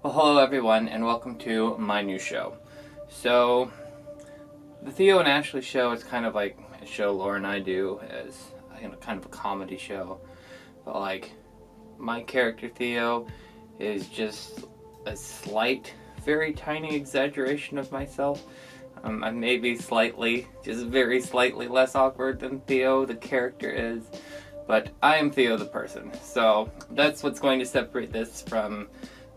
Well, hello everyone, and welcome to my new show. So, the Theo and Ashley show is kind of like a show Laura and I do as kind of a comedy show. But like, my character Theo is just a slight, very tiny exaggeration of myself. I may be slightly, just very slightly less awkward than Theo, the character is. But I am Theo the person. So, that's what's going to separate this from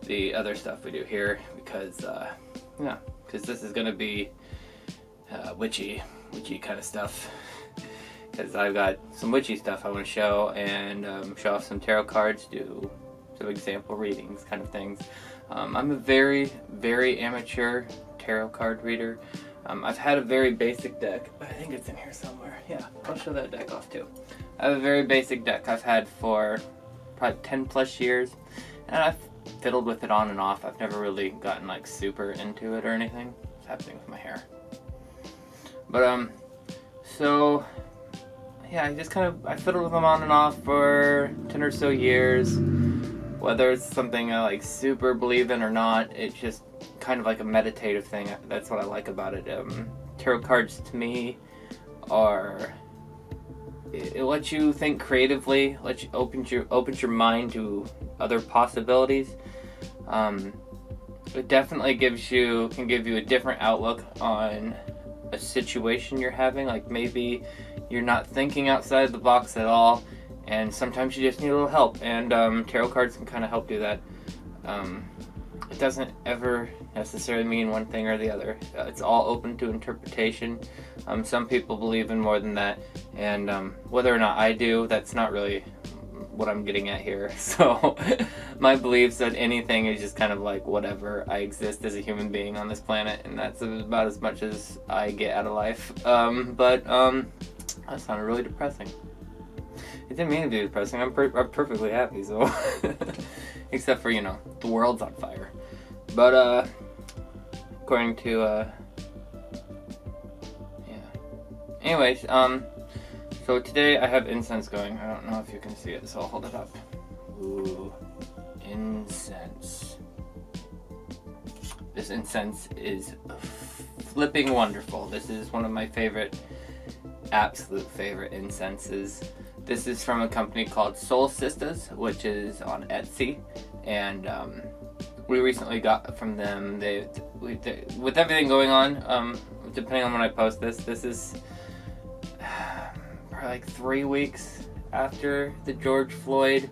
the other stuff we do here, because this is gonna be witchy kind of stuff. Because I've got some witchy stuff I want to show, and show off some tarot cards, do some example readings, kind of things. I'm a very, very amateur tarot card reader. I've had a very basic deck. I think it's in here somewhere. Yeah, I'll show that deck off too. I have a very basic deck I've had for probably 10 plus years, and I've fiddled with it on and off. I've never really gotten like super into it or anything. It's happening with my hair. But so yeah, I fiddled with them on and off for 10 or so years. Whether it's something I like super believe in or not, it's just kind of like a meditative thing. That's what I like about it. Tarot cards to me are, it lets you think creatively, lets you opens your mind to other possibilities. It definitely can give you a different outlook on a situation you're having. Like maybe you're not thinking outside the box at all, and sometimes you just need a little help. And tarot cards can kind of help do that. It doesn't ever necessarily mean one thing or the other. It's all open to interpretation. Some people believe in more than that, and whether or not I do, that's not really what I'm getting at here. So my beliefs that anything is just kind of like whatever. I exist as a human being on this planet, and that's about as much as I get out of life. But that sounded really depressing. It didn't mean to be depressing. I'm perfectly happy, so except for, the world's on fire. But according to anyways, so today I have incense going. I don't know if you can see it, so I'll hold it up. Ooh, incense. This incense is flipping wonderful. This is one of my absolute favorite incenses. This is from a company called Soul Sisters, which is on Etsy, and we recently got from them. With everything going on, depending on when I post this is probably like 3 weeks after the George Floyd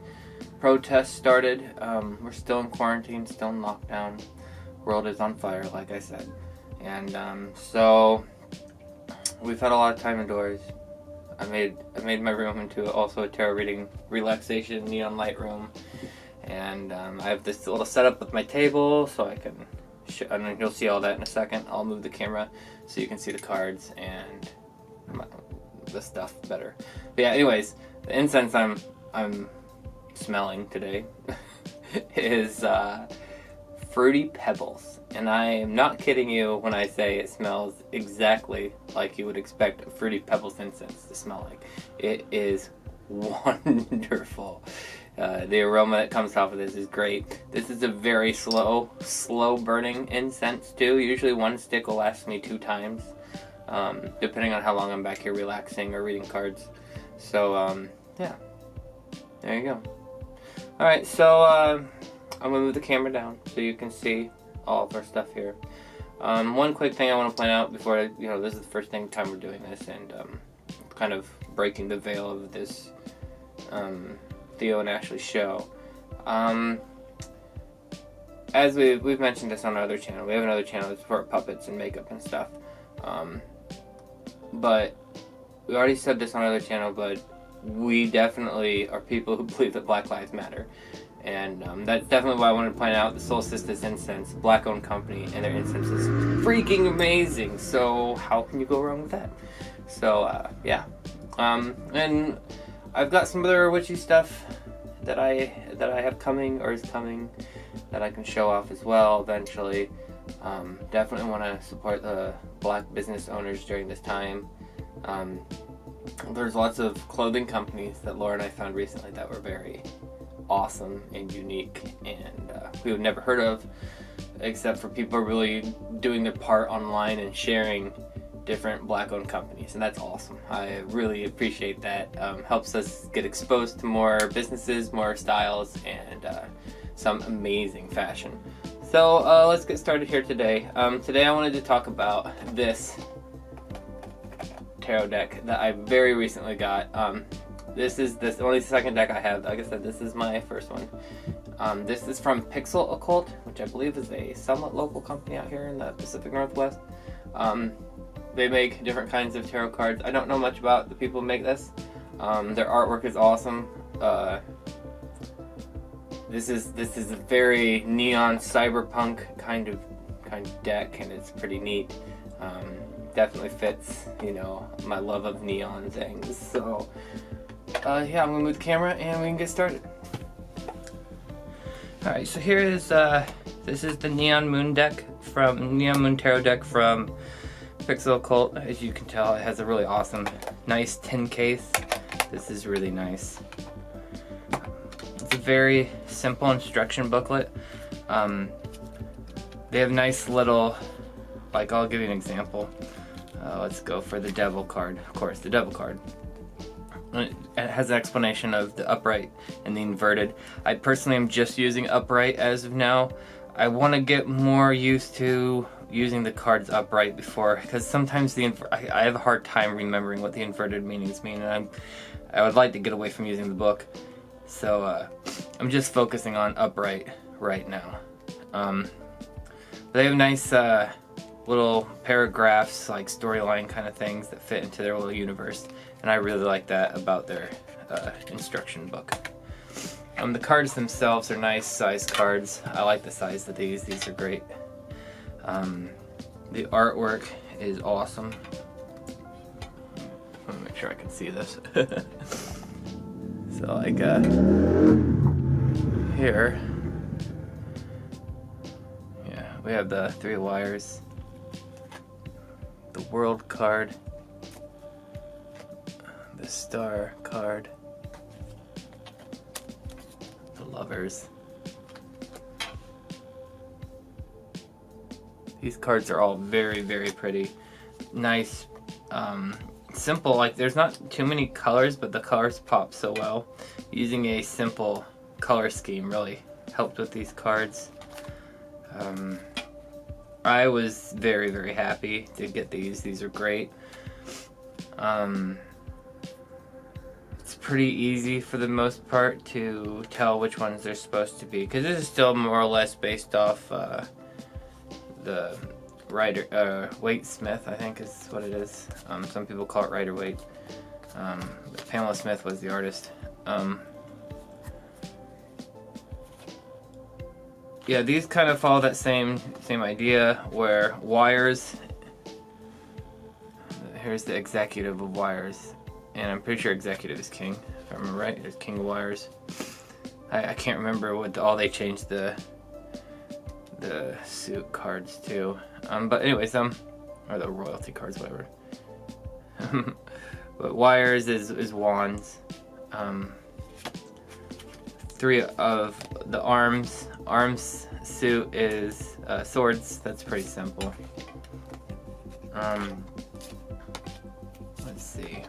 protests started. We're still in quarantine, still in lockdown. World is on fire, like I said, and so we've had a lot of time indoors. I made my room into also a tarot reading relaxation neon light room, and I have this little setup with my table, so I can and you'll see all that in a second. I'll move the camera so you can see the cards and the stuff better. But yeah, anyways, the incense I'm smelling today is Fruity Pebbles, and I am not kidding you when I say it smells exactly like you would expect a Fruity Pebbles incense to smell like. It is wonderful. The aroma that comes off of this is great. This is a very slow burning incense too. Usually one stick will last me 2 times, depending on how long I'm back here relaxing or reading cards. So yeah, there you go. Alright, so I'm going to move the camera down so you can see all of our stuff here. One quick thing I want to point out before, this is the first time we're doing this, and kind of breaking the veil of this Theo and Ashley show. As we've mentioned this on our other channel, we have another channel that's for puppets and makeup and stuff. But we already said this on our other channel, but we definitely are people who believe that Black Lives Matter. And that's definitely why I wanted to point out the Soul Sisters incense, black-owned company, and their incense is freaking amazing. So how can you go wrong with that? So yeah, and I've got some other witchy stuff that I have coming or is coming that I can show off as well eventually. Definitely want to support the black business owners during this time. There's lots of clothing companies that Laura and I found recently that were very awesome and unique, and we would never heard of, except for people really doing their part online and sharing different black-owned companies, and that's awesome. I really appreciate that. Helps us get exposed to more businesses, more styles, and some amazing fashion. So let's get started here today. Today I wanted to talk about this tarot deck that I very recently got. This is only the second deck I have. Like I said, this is my first one. This is from Pixel Occult, which I believe is a somewhat local company out here in the Pacific Northwest. They make different kinds of tarot cards. I don't know much about the people who make this. Their artwork is awesome. This is a very neon cyberpunk kind of deck, and it's pretty neat. Definitely fits, my love of neon things. So yeah, I'm gonna move the camera and we can get started. Alright, so here is this is the Neon Moon Tarot deck from Pixel Occult. As you can tell, it has a really awesome, nice tin case. This is really nice. It's a very simple instruction booklet. They have nice little, I'll give you an example. Let's go for the Devil card. Of course, the Devil card. It has an explanation of the upright and the inverted. I personally am just using upright as of now. I want to get more used to using the cards upright because sometimes I have a hard time remembering what the inverted meanings mean, and I would like to get away from using the book. So I'm just focusing on upright right now. They have nice little paragraphs, like storyline kind of things that fit into their little universe, and I really like that about their instruction book. The cards themselves are nice size cards. I like the size of these. These are great. The artwork is awesome. Let me make sure I can see this. So here, yeah, we have the 3 wires, the World card, the Star card, the Lovers. These cards are all very, very pretty. Nice, simple, there's not too many colors, but the colors pop so well. Using a simple color scheme really helped with these cards. I was very, very happy to get these. These are great. It's pretty easy for the most part to tell which ones they're supposed to be, because this is still more or less based off the Waite Smith, I think is what it is. Some people call it Rider-Waite. But Pamela Smith was the artist. Yeah, these kind of follow that same idea, where wires. Here's the executive of wires, and I'm pretty sure executive is king, if I remember right. There's king of wires. I can't remember what all they changed the suit cards to. But anyways, or the royalty cards, whatever. But wires is wands. 3 of the arms suit is swords. That's pretty simple. Let's see.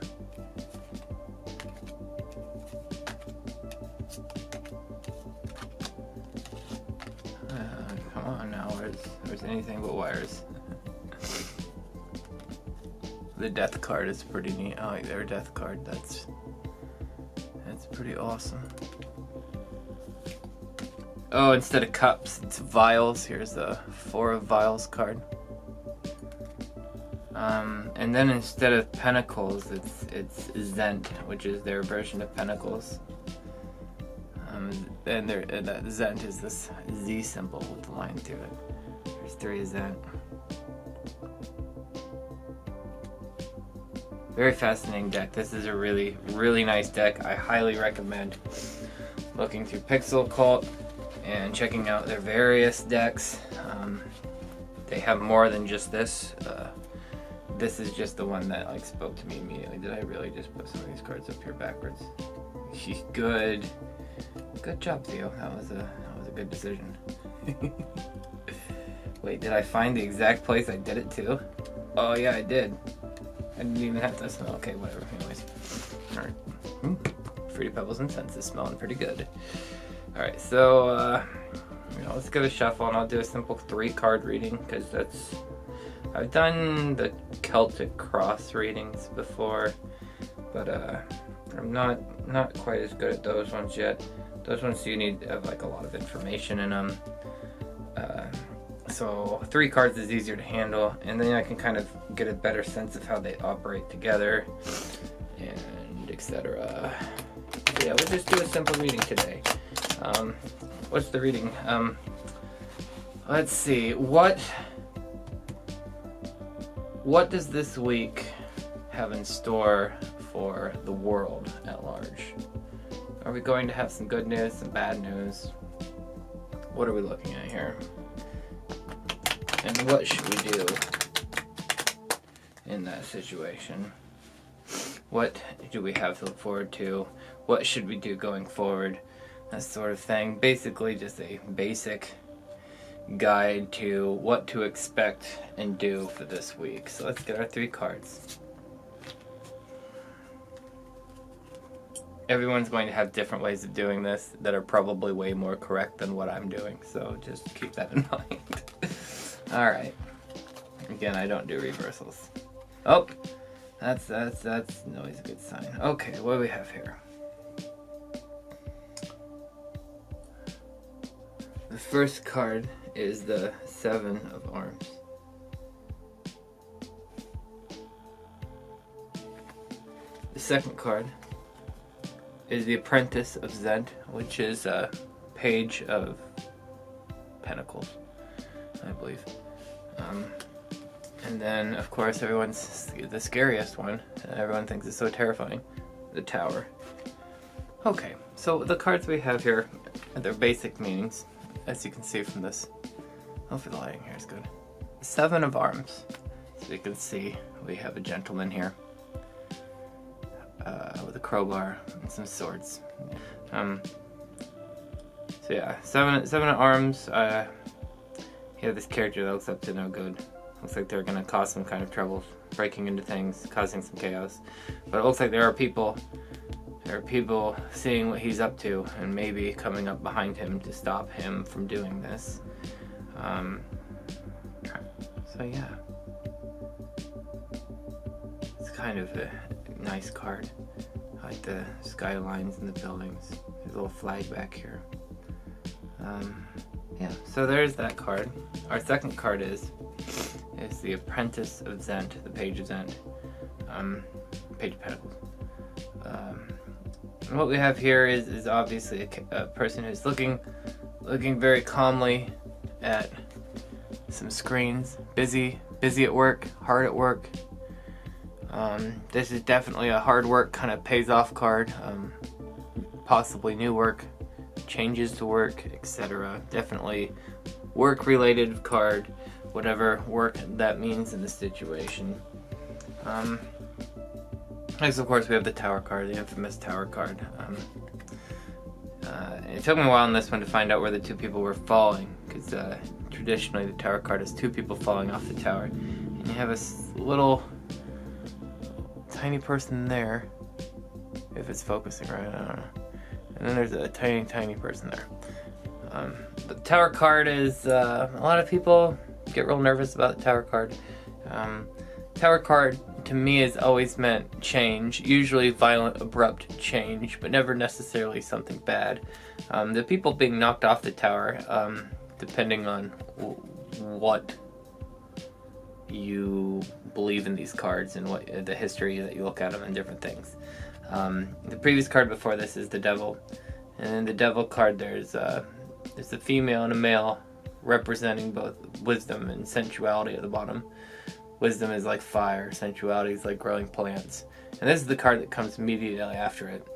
Come on now, where's anything but wires? The death card is pretty neat. I like their death card. That's pretty awesome. Oh, instead of cups, it's vials. Here's the 4 of vials card. And then instead of pentacles, it's Zent, which is their version of pentacles. And that Zent is this Z symbol with the line through it. There's 3 of Zent. Very fascinating deck. This is a really, really nice deck. I highly recommend looking through Pixel Occult and checking out their various decks. They have more than just this. This is just the one that spoke to me immediately. Did I really just put some of these cards up here backwards? She's good. Good job, Theo. That was a good decision. Wait, did I find the exact place I did it to? Oh yeah, I did. I didn't even have to smell. Okay, whatever. Anyways, all right. Fruity Pebbles incense is smelling pretty good. All right, so let's give it a shuffle, and I'll do a simple 3-card reading because I've done the Celtic cross readings before, but I'm not quite as good at those ones yet. Those ones you need to have like a lot of information in them. So 3 cards is easier to handle, and then I can kind of get a better sense of how they operate together, and etc. Yeah, we'll just do a simple reading today. What's the reading? Let's see. What does this week have in store for the world at large? Are we going to have some good news, some bad news? What are we looking at here? And what should we do in that situation? What do we have to look forward to? What should we do going forward? That sort of thing. Basically just a basic guide to what to expect and do for this week. So let's get our 3 cards. Everyone's going to have different ways of doing this that are probably way more correct than what I'm doing, so just keep that in mind. Alright. Again, I don't do reversals. Oh! That's always a good sign. Okay, what do we have here? The first card is the 7 of Arms. The second card is the Apprentice of Zent, which is a Page of Pentacles, I believe. And then, of course, the scariest one, everyone thinks is so terrifying, the Tower. Okay, so the cards we have here, their basic meanings, as you can see from this. Hopefully the lighting here is good. 7 of Arms. So you can see we have a gentleman here with a crowbar and some swords. So yeah, 7 of Arms. You have this character that looks up to no good. Looks like they're going to cause some kind of trouble, breaking into things, causing some chaos. But it looks like there are people seeing what he's up to and maybe coming up behind him to stop him from doing this. So yeah, it's kind of a nice card. I like the skylines and the buildings. There's a little flag back here. Yeah, so there's that card. Our second card is the Apprentice of Zent, the Page of Zent, Page of Pentacles. And what we have here is obviously a person who's looking very calmly at some screens, busy at work, hard at work. This is definitely a hard work kind of pays off card, possibly new work, changes to work, etc. Definitely work related card, whatever work that means in the situation. Next, of course, we have the Tower card, the infamous Tower card. It took me a while on this one to find out where the 2 people were falling, because traditionally the Tower card is 2 people falling off the tower, and you have a little tiny person there, if it's focusing right, I don't know. And then there's a tiny person there. The Tower card is, a lot of people get real nervous about the Tower card. Tower card to me has always meant change, usually violent, abrupt change, but never necessarily something bad. The people being knocked off the tower, depending on what you believe in these cards and what the history that you look at them and different things. The previous card before this is the Devil, and in the Devil card there's a female and a male representing both wisdom and sensuality at the bottom. Wisdom is like fire, sensuality is like growing plants, and this is the card that comes immediately after it.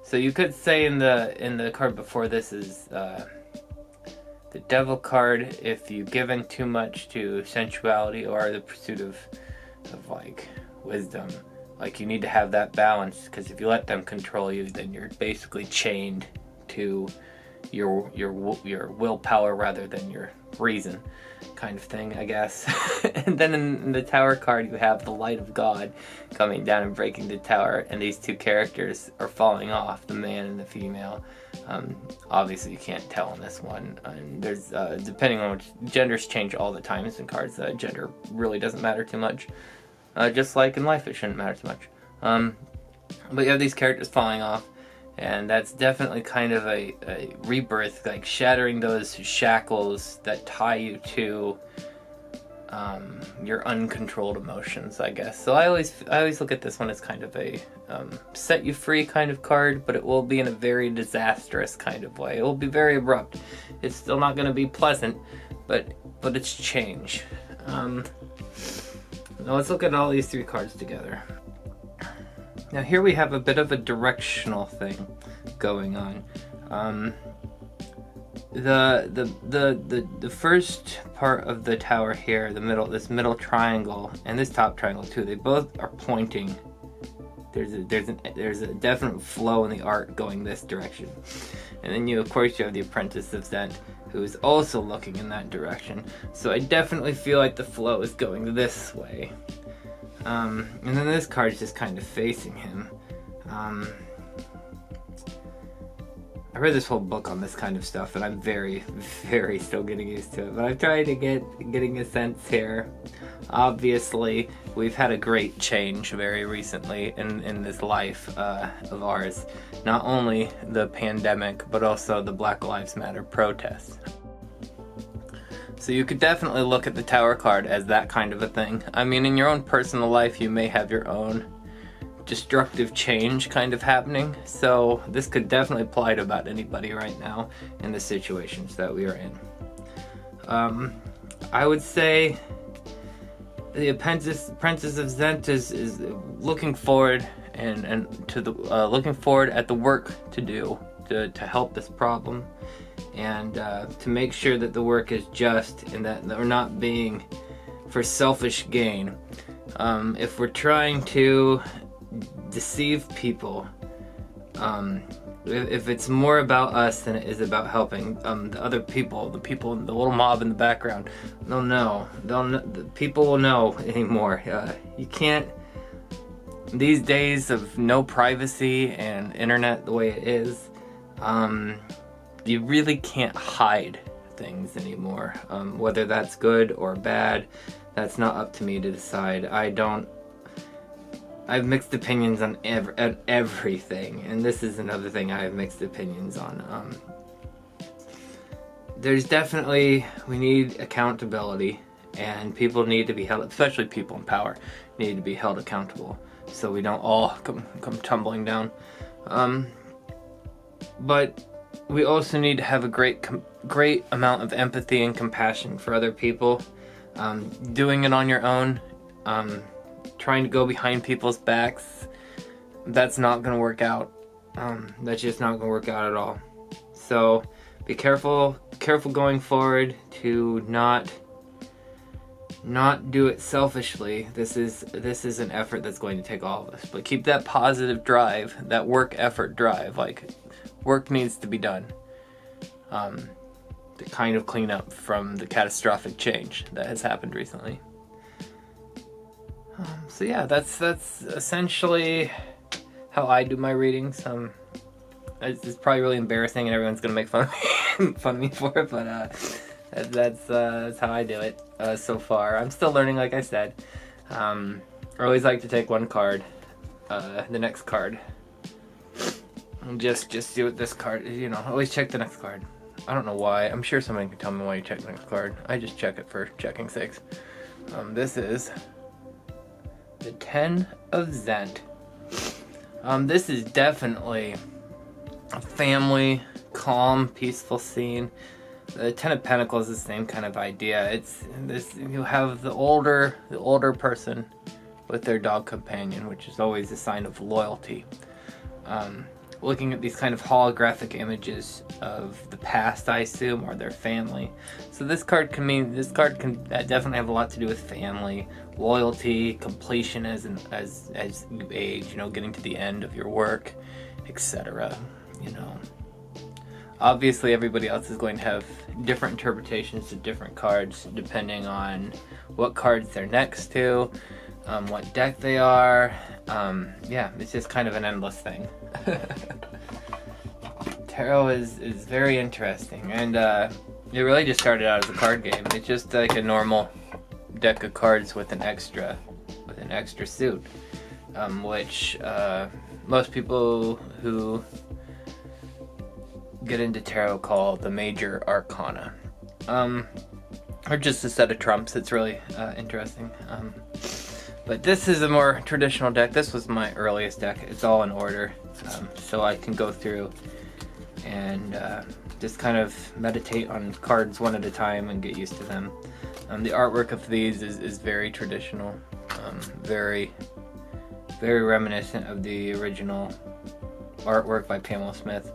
So you could say in the card before this is the Devil card if you've given too much to sensuality or the pursuit of like wisdom. Like you need to have that balance, because if you let them control you, then you're basically chained to your willpower rather than your reason, kind of thing, I guess. And then in the tower card, you have the light of God coming down and breaking the tower, and these two characters are falling off, the man and the female. Obviously, you can't tell in this one. And there's depending on which genders change all the time in cards. Gender really doesn't matter too much. Just like in life, it shouldn't matter too much. But you have these characters falling off, and that's definitely kind of a rebirth, like shattering those shackles that tie you to your uncontrolled emotions, I guess. So I always look at this one as kind of a set you free kind of card, but it will be in a very disastrous kind of way. It will be very abrupt. It's still not going to be pleasant, but it's change. Now let's look at all these three cards together. Now here we have a bit of a directional thing going on. The first part of the tower here, this middle triangle, and this top triangle too, they both are pointing. There's a definite flow in the art going this direction. And then of course you have the Apprentice of Zent, who is also looking in that direction. So I definitely feel like the flow is going this way. And then this card is just kind of facing him. I read this whole book on this kind of stuff, and I'm very, very still getting used to it. But I'm trying to getting a sense here. Obviously, we've had a great change very recently in this life of ours. Not only the pandemic, but also the Black Lives Matter protests. So you could definitely look at the Tower card as that kind of a thing. I mean, in your own personal life, you may have your own destructive change kind of happening. So this could definitely apply to about anybody right now in the situations that we are in. I would say the Apprentice of Zent is looking forward and to the looking forward at the work to do to help this problem. And to make sure that the work is just and that we're not being for selfish gain. If we're trying to deceive people, if it's more about us than it is about helping the other people, the little mob in the background, they'll know. The people will know anymore. You can't. These days of no privacy and internet the way it is, you really can't hide things anymore. Whether that's good or bad, that's not up to me to decide. I have mixed opinions on everything, and this is another thing I have mixed opinions on. There's definitely, we need accountability, and people need to be held, especially people in power, need to be held accountable, so we don't all come tumbling down. But we also need to have a great amount of empathy and compassion for other people. Doing it on your own, trying to go behind people's backs, that's not going to work out. That's just not going to work out at all. So be careful going forward to not do it selfishly. This is an effort that's going to take all of us. But keep that positive drive, that work effort drive. Like, work needs to be done to kind of clean up from the catastrophic change that has happened recently. So yeah, that's essentially how I do my readings. It's probably really embarrassing, and everyone's gonna make fun of me for it, but that's how I do it so far. I'm still learning, like I said. I always like to take one card, the next card, and just see what this card is. Always check the next card. I don't know why. I'm sure somebody can tell me why you check the next card. I just check it for checking sakes. This is the 10 of Zent. This is definitely a family, calm, peaceful scene. The 10 of Pentacles is the same kind of idea. It's this, you have the older person with their dog companion, which is always a sign of loyalty. Looking at these kind of holographic images of the past, I assume, or their family. So this card can definitely have a lot to do with family, loyalty, completion as you age, getting to the end of your work, etc. Obviously, everybody else is going to have different interpretations to different cards depending on what cards they're next to, what deck they are. Yeah, it's just kind of an endless thing. Tarot is very interesting, and it really just started out as a card game. It's just like a normal deck of cards with an extra suit, which most people who get into tarot call the major arcana, or just a set of trumps. It's really interesting. But this is a more traditional deck. This was my earliest deck. It's all in order, so I can go through and just kind of meditate on cards one at a time and get used to them. The artwork of these is very traditional, very reminiscent of the original artwork by Pamela Smith.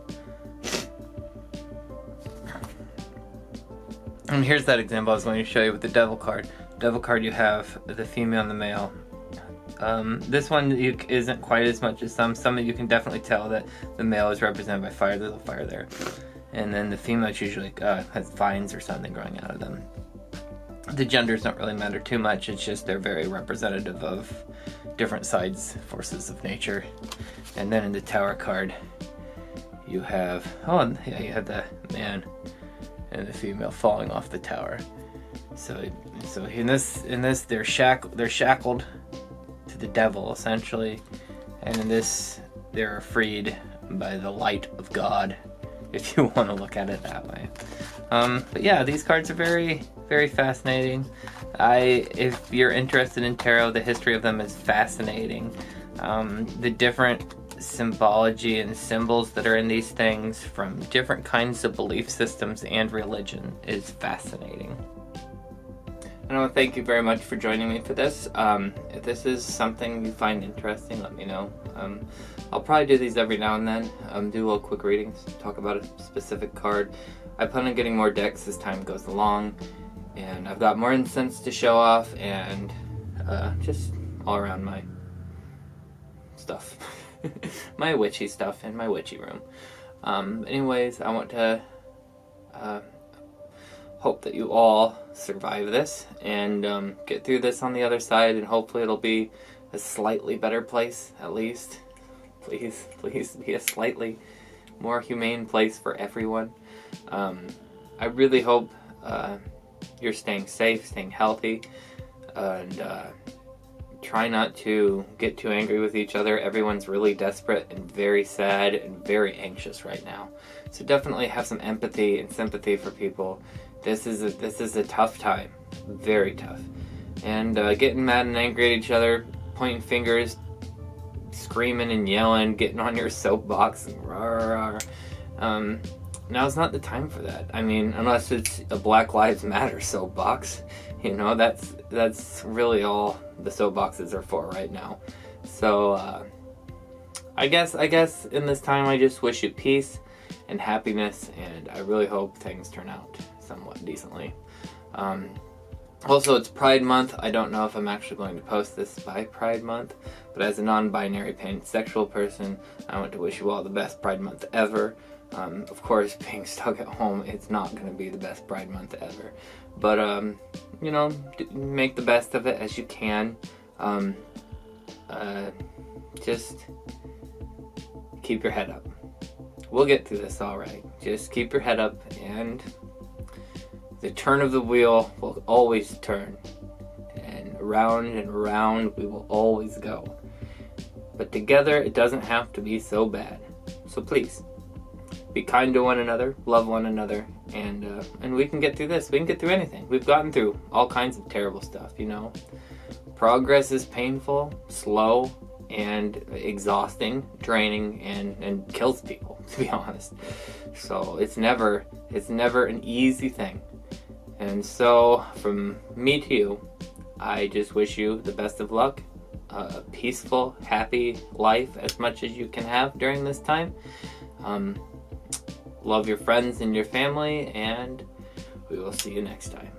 And here's that example I was going to show you with the Devil card. Devil card, you have the female and the male. This one isn't quite as much as some. Some you can definitely tell that the male is represented by fire. There's a fire there. And then the female usually has vines or something growing out of them. The genders don't really matter too much. It's just they're very representative of different sides, forces of nature. And then in the Tower card, you have you have the man and the female falling off the tower. So in this they're shackled to the devil essentially, and in this they're freed by the light of God, if you want to look at it that way. But yeah, these cards are very, very fascinating. If you're interested in tarot, the history of them is fascinating. The different symbology and symbols that are in these things from different kinds of belief systems and religion is fascinating. And I want to thank you very much for joining me for this. If this is something you find interesting, let me know. I'll probably do these every now and then, do little quick readings, talk about a specific card. I plan on getting more decks as time goes along, and I've got more incense to show off, and just all around my stuff. My witchy stuff in my witchy room. Anyways, I want to hope that you all survive this and get through this on the other side, and hopefully it'll be a slightly better place, at least. Please be a slightly more humane place for everyone. I really hope you're staying safe, staying healthy, and try not to get too angry with each other. Everyone's really desperate and very sad and very anxious right now. So definitely have some empathy and sympathy for people. This is a tough time, very tough. And getting mad and angry at each other, pointing fingers, screaming and yelling, getting on your soapbox, and rah, rah. Now's not the time for that. I mean, unless it's a Black Lives Matter soapbox, you know, that's really all the soapboxes are for right now. So I guess in this time I just wish you peace and happiness, and I really hope things turn out somewhat decently. Also, it's Pride Month. I don't know if I'm actually going to post this by Pride Month, but as a non-binary pansexual person, I want to wish you all the best Pride Month ever. Of course, being stuck at home, it's not going to be the best Pride Month ever. But, you know, make the best of it as you can. Just keep your head up. We'll get through this all right. Just keep your head up, and the turn of the wheel will always turn. And round we will always go. But together, it doesn't have to be so bad. So please, be kind to one another, love one another, and we can get through this. We can get through anything. We've gotten through all kinds of terrible stuff, you know. Progress is painful, slow, and exhausting, draining, and kills people, to be honest. So it's never an easy thing. And so from me to you, I just wish you the best of luck, a peaceful, happy life as much as you can have during this time. Love your friends and your family, and we will see you next time.